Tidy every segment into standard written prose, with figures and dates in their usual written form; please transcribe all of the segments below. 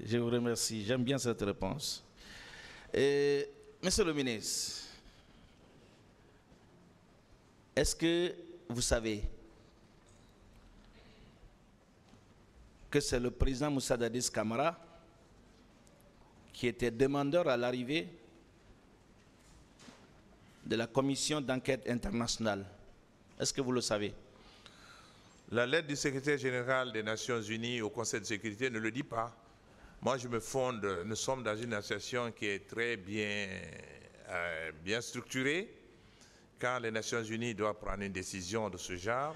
Je vous remercie. J'aime bien cette réponse. Monsieur le ministre, est-ce que vous savez que c'est le président Moussa Dadis Camara qui était demandeur à l'arrivée de la commission d'enquête internationale? Est-ce que vous le savez? La lettre du secrétaire général des Nations Unies au Conseil de sécurité ne le dit pas. Moi, je me fonde, nous sommes dans une association qui est très bien structurée. Quand les Nations Unies doivent prendre une décision de ce genre,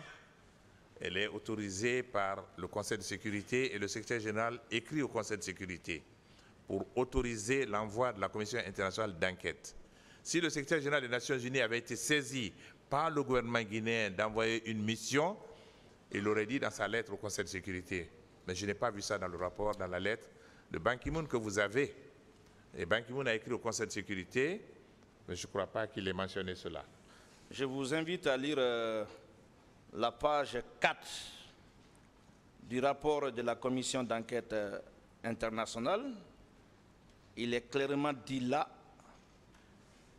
elle est autorisée par le Conseil de sécurité et le secrétaire général écrit au Conseil de sécurité pour autoriser l'envoi de la Commission internationale d'enquête. Si le secrétaire général des Nations Unies avait été saisi par le gouvernement guinéen d'envoyer une mission, il l'aurait dit dans sa lettre au Conseil de sécurité. Mais je n'ai pas vu ça dans le rapport, dans la lettre de Ban Ki-moon que vous avez. Et Ban Ki-moon a écrit au Conseil de sécurité, mais je ne crois pas qu'il ait mentionné cela. Je vous invite à lire la page 4 du rapport de la commission d'enquête internationale. Il est clairement dit là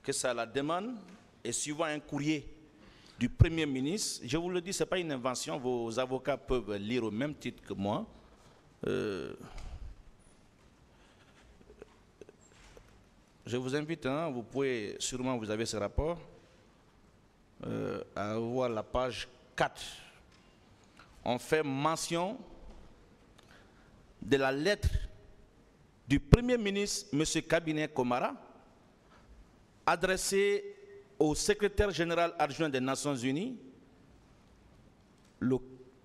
que ça la demande et suivant un courrier du Premier ministre, je vous le dis, ce n'est pas une invention, vos avocats peuvent lire au même titre que moi. Je vous invite, vous pouvez, sûrement vous avez ce rapport, à voir la page 4. On fait mention de la lettre du Premier ministre, M. Kabinet Komara, adressée au secrétaire général adjoint des Nations Unies le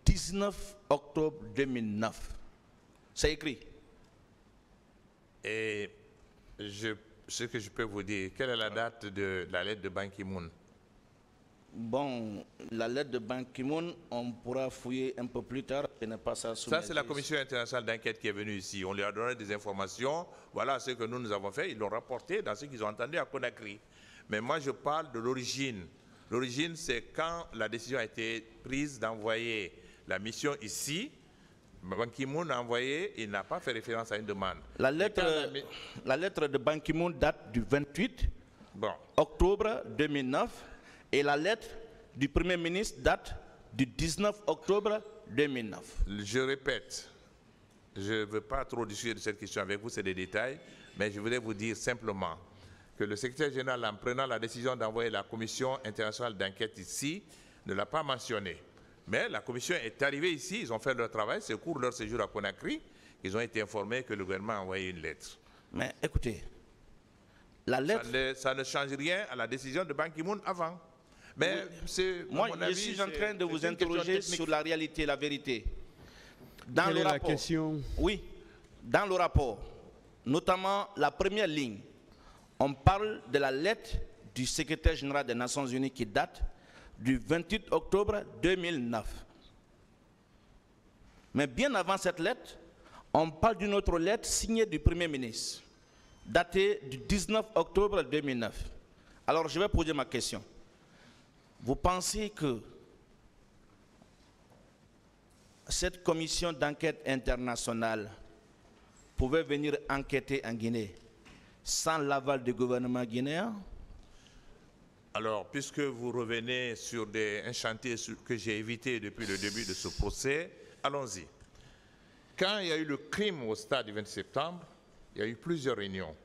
19 octobre 2009. C'est écrit. Et ce que je peux vous dire, quelle est la date de la lettre de Ban Ki-moon? Bon, la lettre de Ban Ki-moon, on pourra fouiller un peu plus tard. Je n'ai pas ça sous Ça, c'est la Commission internationale d'enquête qui est venue ici. On lui a donné des informations. Voilà ce que nous avons fait. Ils l'ont rapporté dans ce qu'ils ont entendu à Conakry. Mais moi, je parle de l'origine. L'origine, c'est quand la décision a été prise d'envoyer la mission ici. Ban Ki-moon a envoyé, il n'a pas fait référence à une demande. La lettre de Ban Ki-moon date du 28 octobre 2009 et la lettre du Premier ministre date du 19 octobre 2009. Je répète, je ne veux pas trop discuter de cette question avec vous, c'est des détails, mais je voudrais vous dire simplement que le secrétaire général, en prenant la décision d'envoyer la commission internationale d'enquête ici, ne l'a pas mentionné. Mais la commission est arrivée ici, ils ont fait leur travail, c'est au cours de leur séjour à Conakry, ils ont été informés que le gouvernement a envoyé une lettre. Mais écoutez, la lettre... Ça ne change rien à la décision de Ban Ki-moon avant. Mais moi, je suis en train de vous interroger sur la réalité, la vérité. Dans Quelle le est rapport, la question? Oui, dans le rapport, notamment la première ligne, on parle de la lettre du secrétaire général des Nations Unies qui date du 28 octobre 2009. Mais bien avant cette lettre, on parle d'une autre lettre signée du Premier ministre, datée du 19 octobre 2009. Alors je vais poser ma question. Vous pensez que cette commission d'enquête internationale pouvait venir enquêter en Guinée sans l'aval du gouvernement guinéen? Alors, puisque vous revenez sur un chantier que j'ai évité depuis le début de ce procès, allons-y. Quand il y a eu le crime au stade du 20 septembre, il y a eu plusieurs réunions.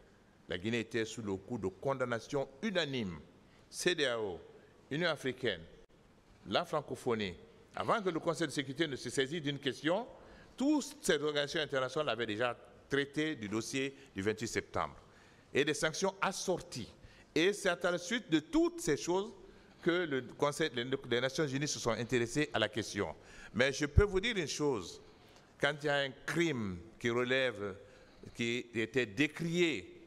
La Guinée était sous le coup de condamnation unanime. CEDEAO, Union africaine, la francophonie. Avant que le Conseil de sécurité ne se saisisse d'une question, toutes ces organisations internationales avaient déjà traité du dossier du 28 septembre. Et des sanctions assorties. Et c'est à la suite de toutes ces choses que le Conseil des Nations Unies se sont intéressés à la question. Mais je peux vous dire une chose, quand il y a un crime qui était décrié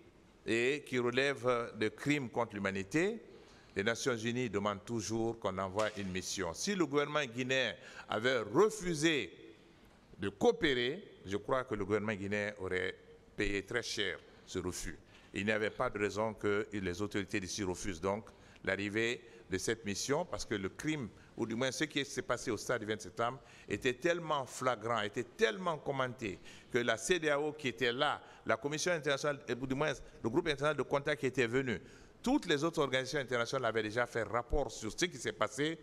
et qui relève de crimes contre l'humanité, les Nations Unies demandent toujours qu'on envoie une mission. Si le gouvernement guinéen avait refusé de coopérer, je crois que le gouvernement guinéen aurait payé très cher ce refus. Il n'y avait pas de raison que les autorités d'ici refusent donc l'arrivée de cette mission parce que le crime ou du moins ce qui s'est passé au stade du 20 septembre, était tellement flagrant, était tellement commenté, que la CEDEAO qui était là, la Commission internationale, ou du moins le groupe international de contact qui était venu, toutes les autres organisations internationales avaient déjà fait rapport sur ce qui s'est passé.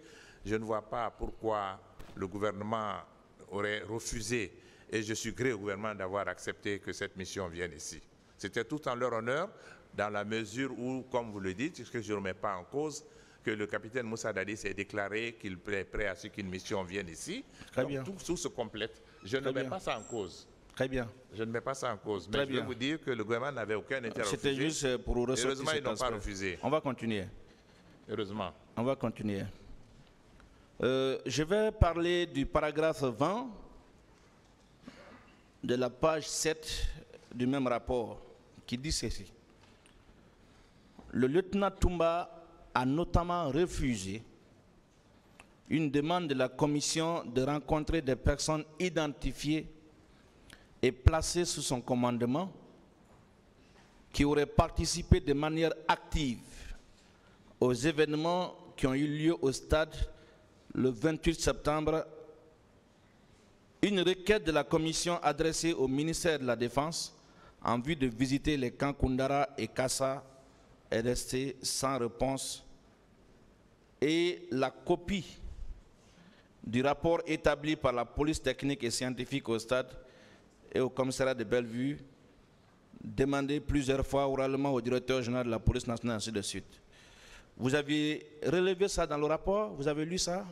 Je ne vois pas pourquoi le gouvernement aurait refusé, et je suis gré au gouvernement d'avoir accepté que cette mission vienne ici. C'était tout en leur honneur, dans la mesure où, comme vous le dites, ce que je ne remets pas en cause, que le capitaine Moussa Dadis s'est déclaré qu'il est prêt à ce qu'une mission vienne ici. Très Donc, bien. tout se complète. Je ne mets pas ça en cause. Très bien. Je ne mets pas ça en cause. Très Mais je bien. veux vous dire que le gouvernement n'avait aucun intérêt à refuser. C'était juste pour ressortir. Heureusement, ils n'ont pas aspect. refusé. On va continuer. Heureusement. On va continuer. Je vais parler du paragraphe 20 de la page 7 du même rapport qui dit ceci. Le lieutenant Toumba a notamment refusé une demande de la commission de rencontrer des personnes identifiées et placées sous son commandement qui auraient participé de manière active aux événements qui ont eu lieu au stade le 28 septembre. Une requête de la commission adressée au ministère de la Défense en vue de visiter les camps Koundara et Kassa est restée sans réponse, et la copie du rapport établi par la police technique et scientifique au stade et au commissariat de Bellevue, demandé plusieurs fois oralement au directeur général de la police nationale, ainsi de suite. Vous aviez relevé ça dans le rapport? Vous avez lu ça?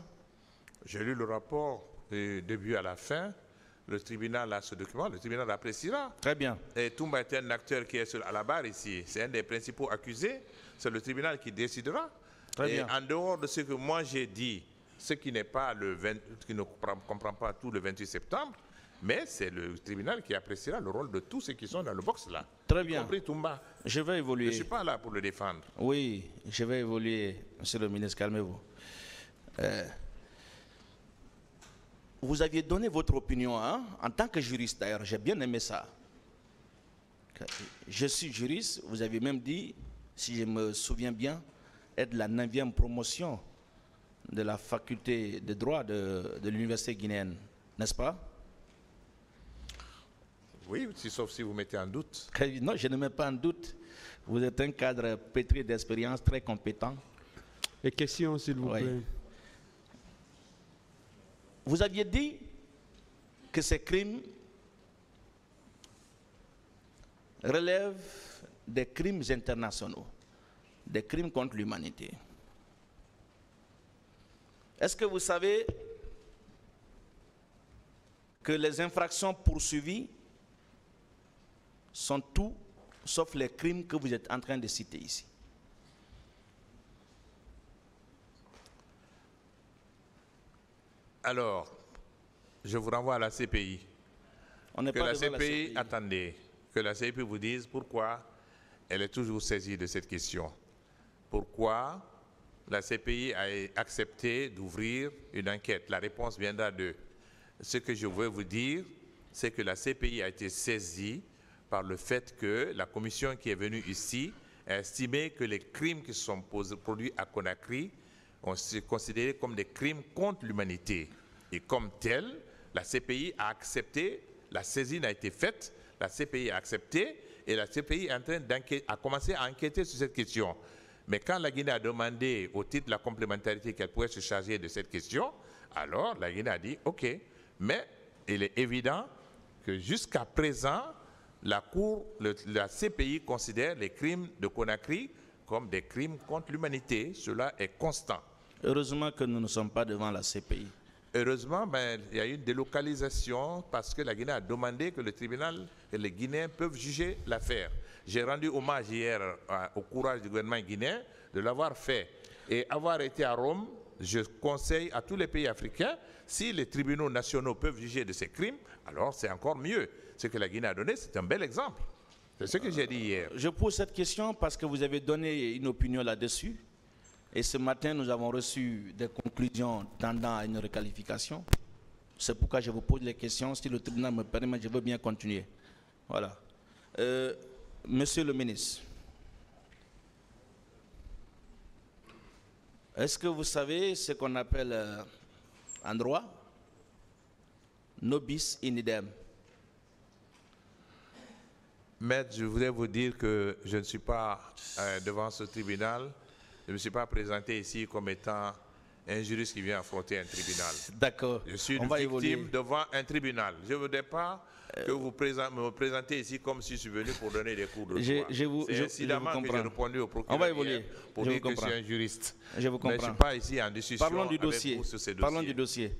J'ai lu le rapport du début à la fin. Le tribunal a ce document, le tribunal appréciera. Très bien. Et Toumba est un acteur qui est à la barre ici. C'est un des principaux accusés. C'est le tribunal qui décidera. Très bien. En dehors de ce que moi j'ai dit, ce qui n'est pas qui ne comprend pas tout le 28 septembre, mais c'est le tribunal qui appréciera le rôle de tous ceux qui sont dans le box là. Très bien. Y compris Toumba. Je vais Je évoluer. ne suis pas là pour le défendre. Oui, je vais évoluer, monsieur le ministre, calmez-vous. Vous aviez donné votre opinion, hein, en tant que juriste d'ailleurs, j'ai bien aimé ça. Je suis juriste, vous avez même dit, si je me souviens bien, être la 9e promotion de la faculté de droit de l'université guinéenne, n'est-ce pas? Oui, sauf si vous mettez en doute. Non, je ne mets pas en doute. Vous êtes un cadre pétri d'expérience, très compétent. Les questions, s'il vous Oui. plaît. Vous aviez dit que ces crimes relèvent des crimes internationaux, des crimes contre l'humanité. Est-ce que vous savez que les infractions poursuivies sont tout sauf les crimes que vous êtes en train de citer ici? Alors, je vous renvoie à la CPI. On n'est Que pas la devant CPI, attendez, que la CPI vous dise pourquoi elle est toujours saisie de cette question. Pourquoi la CPI a accepté d'ouvrir une enquête? La réponse viendra d'eux. Ce que je veux vous dire, c'est que la CPI a été saisie par le fait que la commission qui est venue ici a estimé que les crimes qui sont produits à Conakry ont été considérés comme des crimes contre l'humanité. Et comme tel, la CPI a accepté, la saisine a été faite, la CPI a accepté, et la CPI est en train a commencé à enquêter sur cette question. Mais quand la Guinée a demandé au titre de la complémentarité qu'elle pourrait se charger de cette question, alors la Guinée a dit OK. Mais il est évident que jusqu'à présent, la CPI considère les crimes de Conakry comme des crimes contre l'humanité. Cela est constant. Heureusement que nous ne sommes pas devant la CPI. Heureusement, il y a eu une délocalisation parce que la Guinée a demandé que le tribunal et les Guinéens peuvent juger l'affaire. J'ai rendu hommage hier au courage du gouvernement guinéen de l'avoir fait. Et avoir été à Rome, je conseille à tous les pays africains, si les tribunaux nationaux peuvent juger de ces crimes, alors c'est encore mieux. Ce que la Guinée a donné, c'est un bel exemple. C'est ce que j'ai dit hier. Je pose cette question parce que vous avez donné une opinion là-dessus. Et ce matin, nous avons reçu des conclusions tendant à une requalification. C'est pourquoi je vous pose les questions. Si le tribunal me permet, je veux bien continuer. Voilà. Monsieur le ministre, Est-ce que vous savez ce qu'on appelle en droit nobis in idem? Maître, je voudrais vous dire que je ne suis pas devant ce tribunal. Je ne me suis pas présenté ici comme étant un juriste qui vient affronter un tribunal. D'accord. Je suis On une va victime évoluer. devant un tribunal. Je ne voudrais pas que vous me présentez ici comme si je suis venu pour donner des cours de droit. C'est incidemment que j'ai répondu au procureur On va évoluer. pour dire que je suis un juriste. Je vous comprends. Mais je ne suis pas ici en discussion Parlons du avec dossier. vous sur ces dossiers. Parlons du dossier.